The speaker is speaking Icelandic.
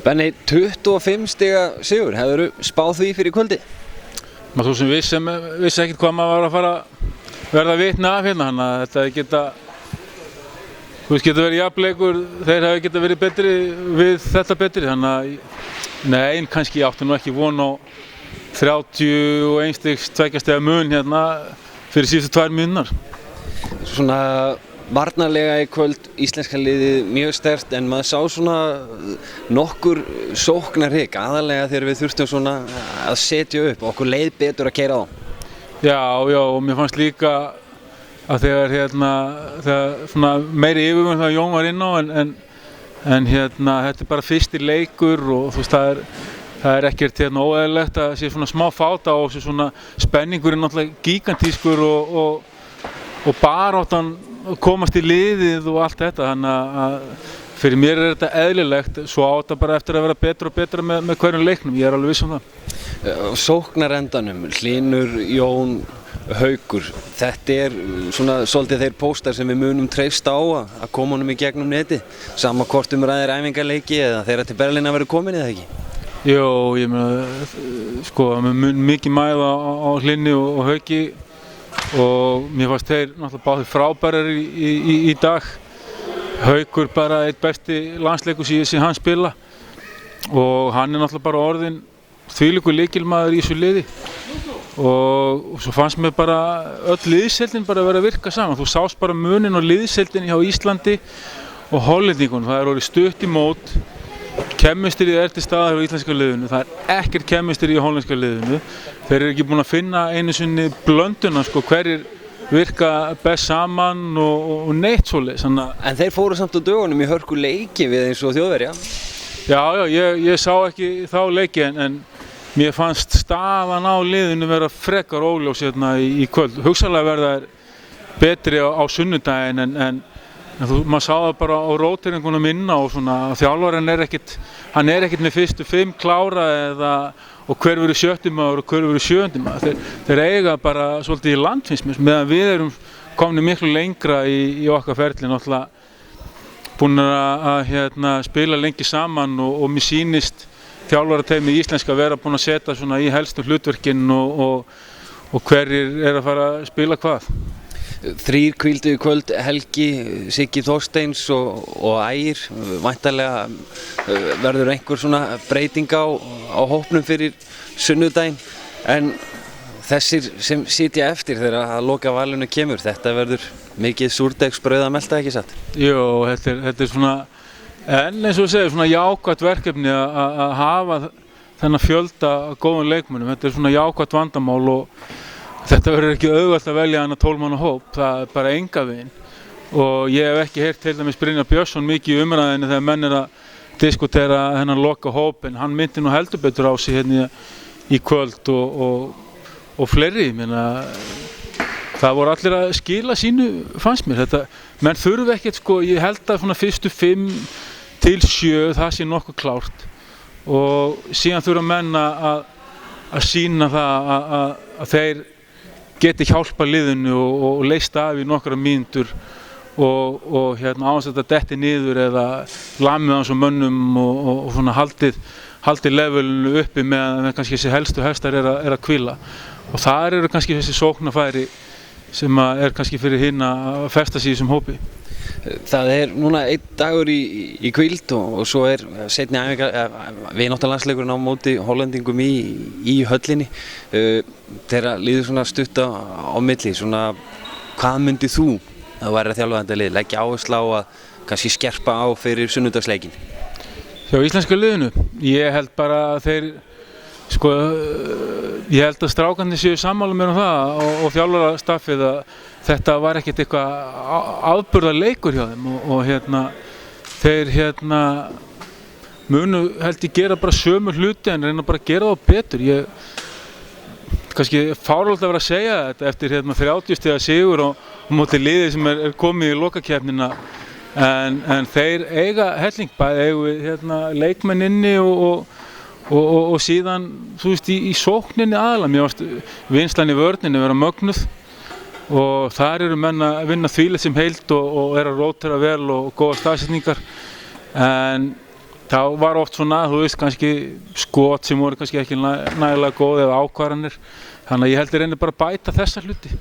Benni, 25 stiga sigur, hefurðu spáð því fyrir kvöldi? Maður svo sem vissi ekkert hvað maður var að fara að verða vitni af hérna, þannig að þetta geta verið jafnleikur, þeir hafi geta verið betri við þetta betri, þannig að nei, kannski ég átti nú ekki von á 31 stigs 2 stiga mun hérna fyrir síðustu 2 mínútur. Svona varnarlega í kvöld, íslenska liðið mjög sterkt, en maður sá svona nokkur sóknarhygg, aðalega þegar við þurftum svona að setja upp, okkur leið betur að keyra á. Já, og mér fannst líka að þegar svona meiri yfirvönd það Jón var inn á, en þetta bara fyrsti leikur og þú veist það er ekkert óeðlilegt að sé svona smá fáta og svona spenningurinn náttúrulega gigantískur og baráttan komast í liðið og allt þetta, þannig að fyrir mér þetta eðlilegt, svo á þetta bara eftir að vera betra og betra með hverjum leiknum, ég alveg viss það. Sóknarendanum, Hlynur, Jón, Haukur, þetta svona svolítið þeir póstar sem við munum treysta á að koma honum í gegnum neti, sama hvort ræðir æfingarleiki eða þeirra til Berlín að vera komin eða ekki? Jó, ég meina, sko, mikið mæða á Hlyni og Hauki og mér fannst þeir náttúrulega báðir frábærir í dag. Haukur bara eitt besti landsleikur sem hann spila og hann náttúrulega bara orðinn þvílíkur lykilmaður í þessu liði og svo fannst mér bara öll liðsheildin bara vera að virka saman. Þú sást bara muninn á liðsheildinni hjá Íslandi og Hollendingunum, það orðið stutt í mót. Kemistríð til staðar á íslenska liðinu, það ekkert kemistríð í hollenska liðinu. Þeir ekki búin að finna einu sinni blönduna, sko, hverjir virka best saman og neitt svoleiðis. En þeir fóru samt á dögunum í hörku leiki við eins og Þjóðverja? Já, ég sá ekki þá leiki en mér fannst staðan á liðinu vera frekar óljós hérna í kvöld. Hugsanlega verða þær betri á sunnudaginn en maður sá það bara á róteringunum inna og svona þjálfarinn hann er ekkert með fyrstu 5 klára og hver verður 7. maður og hver verður 7. maður. Þeir eiga bara svolítið í land, finnst mér, meðan við erum komin miklu lengra í okkar ferli, náttúrulega búin að spila lengi saman og mér sýnist þjálfarateymið íslenska vera búin að setja svona í helstu hlutverkin og hverjir að fara að spila hvað. 3 hvíldu í kvöld, Helgi, Siggi Þorsteins og Ægir. Væntanlega verður einhver svona breyting á hópnum fyrir sunnudaginn, en þessir sem sitja eftir þegar að loka valinu kemur, þetta verður mikið súrdegsbrauð að melta, ekki satt? Jú, þetta svona, en eins og segir, svona jákvætt verkefni að hafa þennan fjölda góðum leikmönnum. Þetta svona jákvætt vandamál og þetta verður ekki auðvelt að velja hana 12 manna hóp, það er bara enga veginn. Og ég hef ekki heyrt til dæmis Brynjar Björnsson mikið í umræðinni þegar menn að diskutera þennan loka hóp, en hann myndi nú heldur betur á sig hérna í kvöld og fleiri. Það voru allir að skila sínu, fannst mér. Menn þurfi ekkert, sko, ég held að svona fyrstu 5 til 7 það sé nokkuð klárt og síðan þurfa menn að sýna það að þeir geti hjálpa liðinu og leyst af í nokkra mínútur og áðans þetta detti niður eða lamið hans og mönnum og svona haldið levelinu uppi meðan kannski þessi helstu hestar að hvíla. Og þar eru kannski þessi sóknarfæri sem kannski fyrir hinn að festa sig í þessum hópi. Það núna 1 dagur í hvíld og svo seinni æfingar, vináttulandsleikurinn á móti Hollendingum í höllinni. Þeirra líður svona stutt á milli, svona hvað myndið þú að væri að þjálfa þetta lið, leggja áherslu á að kannski skerpa á fyrir sunnudagsleikin? Hjá íslenska liðinu, ég held bara að þeir, sko, ég held að strákarnir séu sammála mér það og þjálfarastaffið að þetta var ekkert eitthvað afburðarleikur hjá þeim og þeir munu held ég gera bara sömu hluti en reyna bara að gera það betur. Kannski fáránlegt að vera að segja þetta eftir 30 stiga sigur og móti liði sem komið í lokakeppnina, en þeir eiga helling, bæði eigu leikmenn inni og síðan, þú veist, í sókninni aðalega. Mér varst vinslan í vörninni vera mögnuð og þar eru menn að vinna þvílið sem heild og að rótera vel og góða staðsetningar, en þá var oft svona, þú veist, kannski skot sem voru kannski ekki nægilega góð eða ákvarðanir. Þannig að ég held ég reyni bara að bæta þessa hluti.